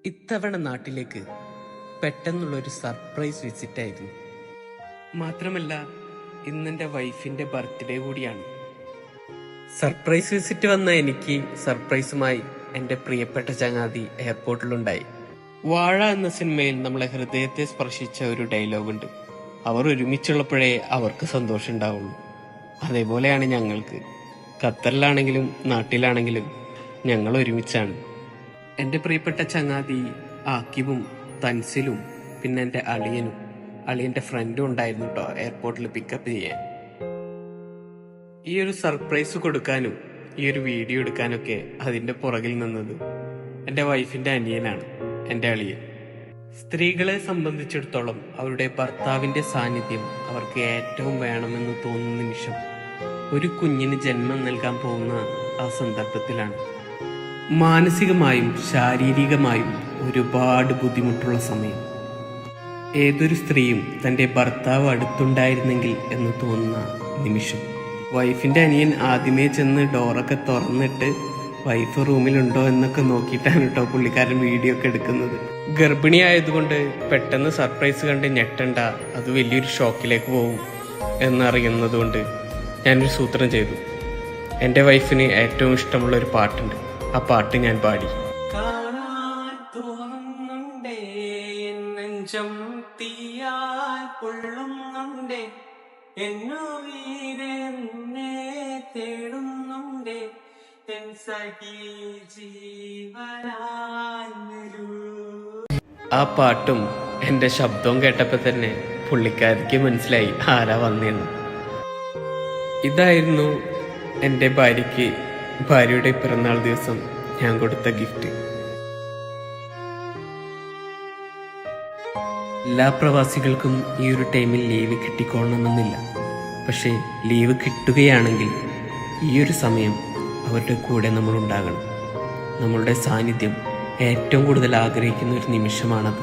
ഇത്തവണ നാട്ടിലേക്ക് പെട്ടെന്നുള്ളൊരു സർപ്രൈസ് വിസിറ്റായിരുന്നു. മാത്രമല്ല ഇന്നെൻ്റെ വൈഫിൻ്റെ ബർത്ത്ഡേ കൂടിയാണ്. സർപ്രൈസ് വിസിറ്റ് വന്ന എനിക്ക് സർപ്രൈസുമായി എൻ്റെ പ്രിയപ്പെട്ട ചങ്ങാതി എയർപോർട്ടിലുണ്ടായി. വാഴ എന്ന സിനിമയിൽ നമ്മളെ ഹൃദയത്തെ സ്പർശിച്ച ഒരു ഡയലോഗുണ്ട്, അവർ ഒരുമിച്ചുള്ളപ്പോഴേ അവർക്ക് സന്തോഷം ഉണ്ടാവുള്ളൂ. അതേപോലെയാണ് ഞങ്ങൾക്ക്. ഖത്തറിലാണെങ്കിലും നാട്ടിലാണെങ്കിലും ഞങ്ങൾ ഒരുമിച്ചാണ്. എൻ്റെ പ്രിയപ്പെട്ട ചങ്ങാതി ആക്കിബും തൻസിലും പിന്നെ എൻ്റെ അളിയൻ്റെ ഫ്രണ്ടും ഉണ്ടായിരുന്നു കേട്ടോ എയർപോർട്ടിൽ പിക്കപ്പ് ചെയ്യാൻ. ഈ ഒരു സർപ്രൈസ് കൊടുക്കാനും ഈ ഒരു വീഡിയോ എടുക്കാനൊക്കെ അതിൻ്റെ പുറകിൽ നിന്നത് എൻ്റെ വൈഫിൻ്റെ അനിയനാണ്, എൻ്റെ അളിയൻ. സ്ത്രീകളെ സംബന്ധിച്ചിടത്തോളം അവരുടെ ഭർത്താവിൻ്റെ സാന്നിധ്യം അവർക്ക് ഏറ്റവും വേണമെന്ന് തോന്നുന്ന നിമിഷം ഒരു കുഞ്ഞിന് ജന്മം നൽകാൻ പോകുന്ന ആ സന്ദർഭത്തിലാണ്. മാനസികമായും ശാരീരികമായും ഒരുപാട് ബുദ്ധിമുട്ടുള്ള സമയം. ഏതൊരു സ്ത്രീയും തൻ്റെ ഭർത്താവ് അടുത്തുണ്ടായിരുന്നെങ്കിൽ എന്ന് തോന്നുന്ന നിമിഷം. വൈഫിൻ്റെ അനിയൻ ആദ്യമേ ചെന്ന് ഡോറൊക്കെ തുറന്നിട്ട് വൈഫ് റൂമിലുണ്ടോ എന്നൊക്കെ നോക്കിയിട്ടാണ് കേട്ടോ പുള്ളിക്കാരൻ വീഡിയോ ഒക്കെ എടുക്കുന്നത്. ഗർഭിണി ആയതുകൊണ്ട് പെട്ടെന്ന് സർപ്രൈസ് കണ്ട് ഞെട്ടണ്ട, അത് വലിയൊരു ഷോക്കിലേക്ക് പോകും എന്നറിയുന്നതുകൊണ്ട് ഞാനൊരു സൂത്രം ചെയ്തു. എൻ്റെ വൈഫിന് ഏറ്റവും ഇഷ്ടമുള്ള ഒരു പാട്ടുണ്ട്, ആ പാട്ട് ഞാൻ പാടി. ആ പാട്ടും എൻ്റെ ശബ്ദവും കേട്ടപ്പോൾ തന്നെ പുള്ളിക്കാരിക്ക് മനസ്സിലായി ആരാ വന്നേന്ന്. ഇതായിരുന്നു എൻ്റെ ഭാര്യയുടെ പിറന്നാൾ ദിവസം ഞാൻ കൊടുത്ത ഗിഫ്റ്റ്. എല്ലാ പ്രവാസികൾക്കും ഈ ഒരു ടൈമിൽ ലീവ് കിട്ടിക്കൊള്ളണമെന്നില്ല. പക്ഷേ ലീവ് കിട്ടുകയാണെങ്കിൽ ഈ ഒരു സമയം അവരുടെ കൂടെ നമ്മളുണ്ടാകണം. നമ്മളുടെ സാന്നിധ്യം ഏറ്റവും കൂടുതൽ ആഗ്രഹിക്കുന്ന ഒരു നിമിഷമാണത്.